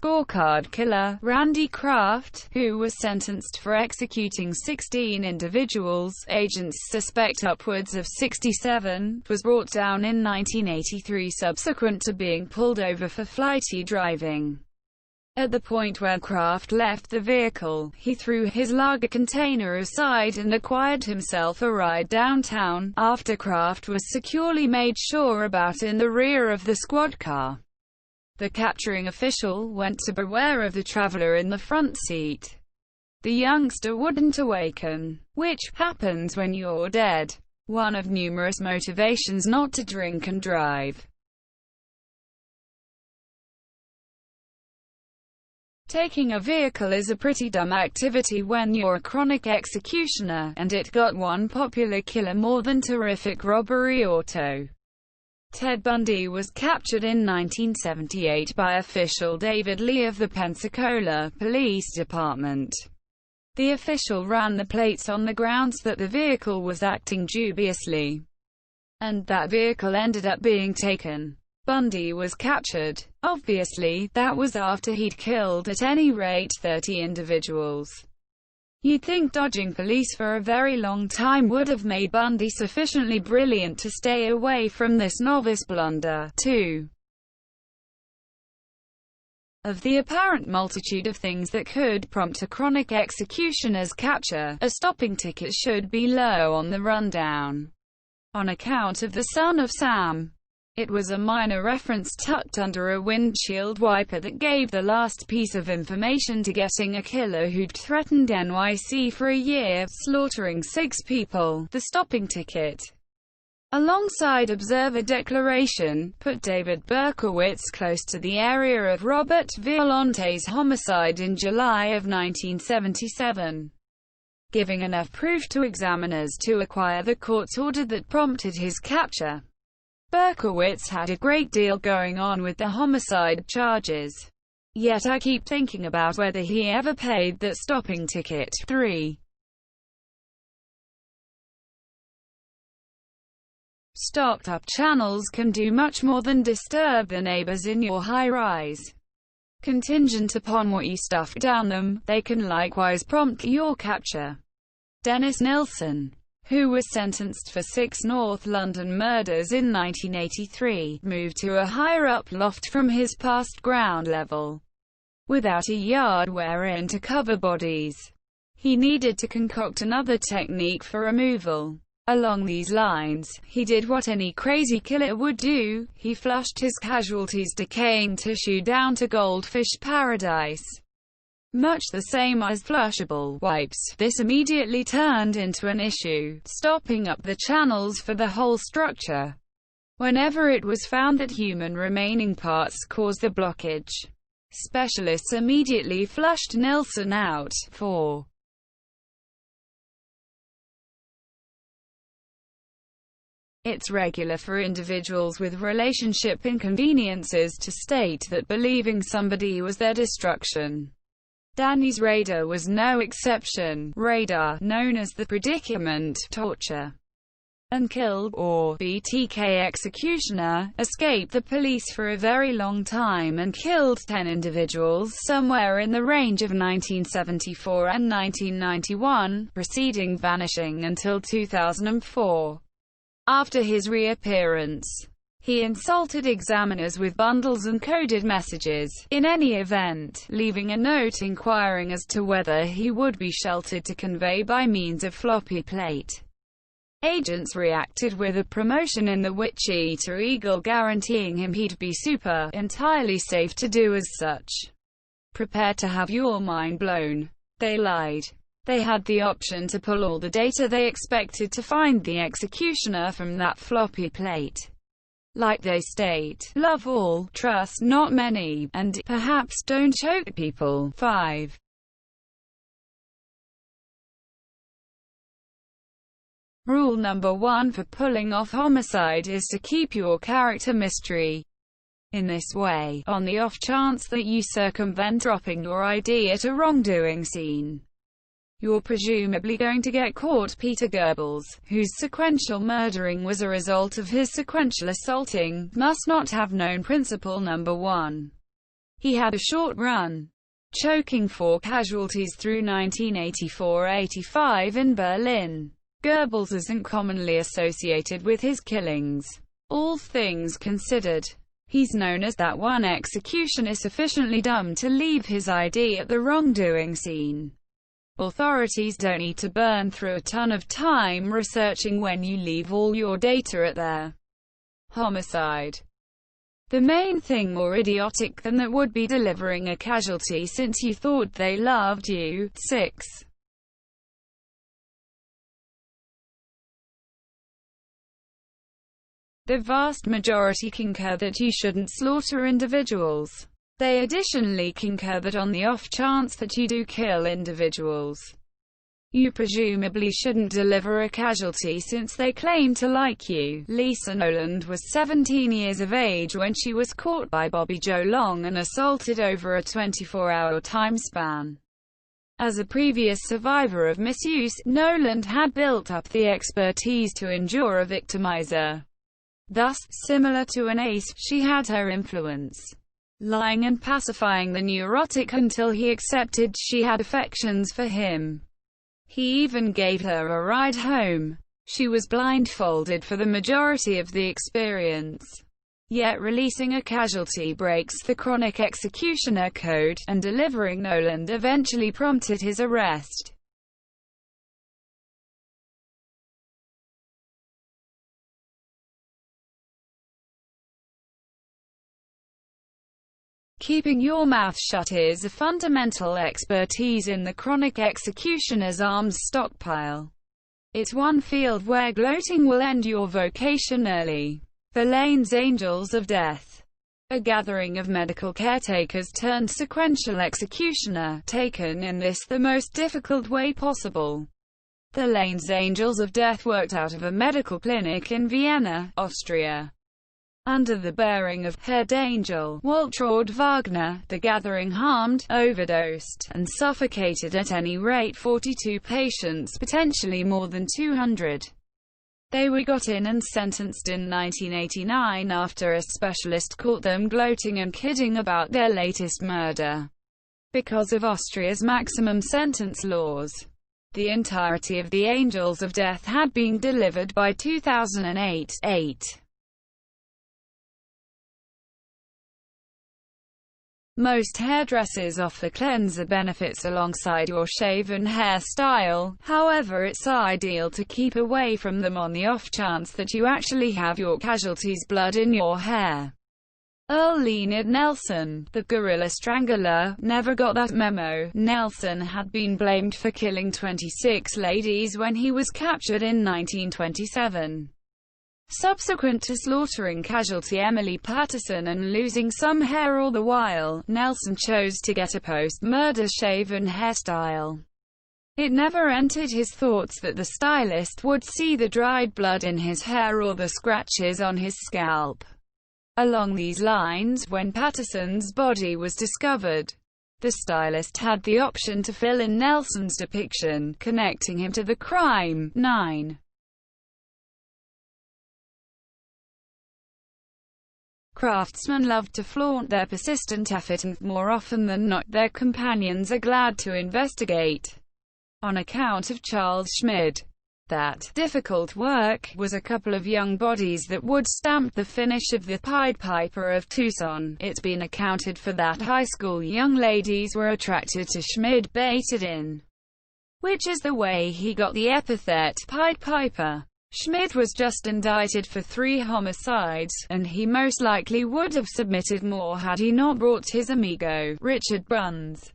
scorecard killer, Randy Kraft, who was sentenced for executing 16 individuals, agents suspect upwards of 67, was brought down in 1983 subsequent to being pulled over for flighty driving. At the point where Kraft left the vehicle, he threw his lager container aside and acquired himself a ride downtown, after Kraft was securely made sure about in the rear of the squad car. The capturing official went to beware of the traveler in the front seat. The youngster wouldn't awaken, which happens when you're dead. One of numerous motivations not to drink and drive. Taking a vehicle is a pretty dumb activity when you're a chronic executioner, and it got one popular killer more than terrific robbery auto. Ted Bundy was captured in 1978 by official David Lee of the Pensacola Police Department. The official ran the plates on the grounds that the vehicle was acting dubiously, and that vehicle ended up being taken. Bundy was captured. Obviously, that was after he'd killed at any rate 30 individuals. You'd think dodging police for a very long time would have made Bundy sufficiently brilliant to stay away from this novice blunder, too. Of the apparent multitude of things that could prompt a chronic executioner's capture, a stopping ticket should be low on the rundown. On account of the Son of Sam. It was a minor reference tucked under a windshield wiper that gave the last piece of information to getting a killer who'd threatened NYC for a year, slaughtering 6 people. The stopping ticket, alongside observer declaration, put David Berkowitz close to the area of Robert Violante's homicide in July of 1977, giving enough proof to examiners to acquire the court's order that prompted his capture. Berkowitz had a great deal going on with the homicide charges. Yet I keep thinking about whether he ever paid that stopping ticket. 3. Stocked-up channels can do much more than disturb the neighbors in your high-rise. Contingent upon what you stuff down them, they can likewise prompt your capture. Dennis Nilsen, who was sentenced for 6 North London murders in 1983, moved to a higher-up loft from his past ground level, without a yard wherein to cover bodies. He needed to concoct another technique for removal. Along these lines, he did what any crazy killer would do: he flushed his casualties' decaying tissue down to goldfish paradise. Much the same as flushable wipes, this immediately turned into an issue, stopping up the channels for the whole structure. Whenever it was found that human remaining parts caused the blockage, specialists immediately flushed Nilsen out. 4. It's regular for individuals with relationship inconveniences to state that believing somebody was their destruction. Danny's radar was no exception. Radar, known as the predicament, torture and killed, or BTK executioner, escaped the police for a very long time and killed 10 individuals somewhere in the range of 1974 and 1991, preceding vanishing until 2004. After his reappearance, he insulted examiners with bundles and coded messages, in any event, leaving a note inquiring as to whether he would be sheltered to convey by means of floppy plate. Agents reacted with a promotion in the Wichita Eagle guaranteeing him he'd be super, entirely safe to do as such. Prepare to have your mind blown. They lied. They had the option to pull all the data they expected to find the executioner from that floppy plate. Like they state, love all, trust not many, and perhaps don't choke people. 5. Rule number 1 for pulling off homicide is to keep your character mystery. In this way, on the off chance that you circumvent dropping your ID at a wrongdoing scene, you're presumably going to get caught. Peter Goebbels, whose sequential murdering was a result of his sequential assaulting, must not have known principle number 1. He had a short run, choking 4 casualties through 1984-85 in Berlin. Goebbels isn't commonly associated with his killings. All things considered, he's known as that one executioner sufficiently dumb to leave his ID at the wrongdoing scene. Authorities don't need to burn through a ton of time researching when you leave all your data at their homicide. The main thing more idiotic than that would be delivering a casualty since you thought they loved you. 6. The vast majority concur that you shouldn't slaughter individuals. They additionally concur that on the off chance that you do kill individuals, you presumably shouldn't deliver a casualty since they claim to like you. Lisa Noland was 17 years of age when she was caught by Bobby Joe Long and assaulted over a 24-hour time span. As a previous survivor of misuse, Noland had built up the expertise to endure a victimizer. Thus, similar to an ace, she had her influence, lying and pacifying the neurotic until he accepted she had affections for him. He even gave her a ride home. She was blindfolded for the majority of the experience. Yet releasing a casualty breaks the chronic executioner code, and delivering Noland eventually prompted his arrest. Keeping your mouth shut is a fundamental expertise in the chronic executioner's arms stockpile. It's one field where gloating will end your vocation early. The Lane's Angels of Death. A gathering of medical caretakers turned sequential executioner, taken in this the most difficult way possible. The Lane's Angels of Death worked out of a medical clinic in Vienna, Austria. Under the bearing of head angel Waltraud Wagner, the gathering harmed, overdosed, and suffocated at any rate 42 patients, potentially more than 200. They were got in and sentenced in 1989 after a specialist caught them gloating and kidding about their latest murder. Because of Austria's maximum sentence laws, the entirety of the Angels of Death had been delivered by 2008. Most hairdressers offer cleanser benefits alongside your shaven hairstyle, however it's ideal to keep away from them on the off chance that you actually have your casualty's blood in your hair. Earl Leonard Nelson, the gorilla strangler, never got that memo. Nelson had been blamed for killing 26 ladies when he was captured in 1927. Subsequent to slaughtering casualty Emily Patterson and losing some hair all the while, Nelson chose to get a post-murder shaven hairstyle. It never entered his thoughts that the stylist would see the dried blood in his hair or the scratches on his scalp. Along these lines, when Patterson's body was discovered, the stylist had the option to fill in Nelson's depiction, connecting him to the crime. 9. Craftsmen love to flaunt their persistent effort and, more often than not, their companions are glad to investigate. On account of Charles Schmid, that difficult work was a couple of young bodies that would stamp the finish of the Pied Piper of Tucson. It's been accounted for that high school young ladies were attracted to Schmid baited in, which is the way he got the epithet Pied Piper. Schmid was just indicted for 3 homicides, and he most likely would have submitted more had he not brought his amigo, Richard Bruns,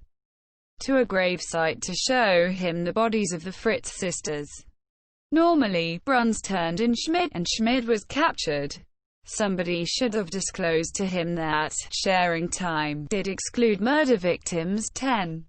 to a gravesite to show him the bodies of the Fritz sisters. Normally, Bruns turned in Schmid, and Schmid was captured. Somebody should have disclosed to him that sharing time did exclude murder victims. 10.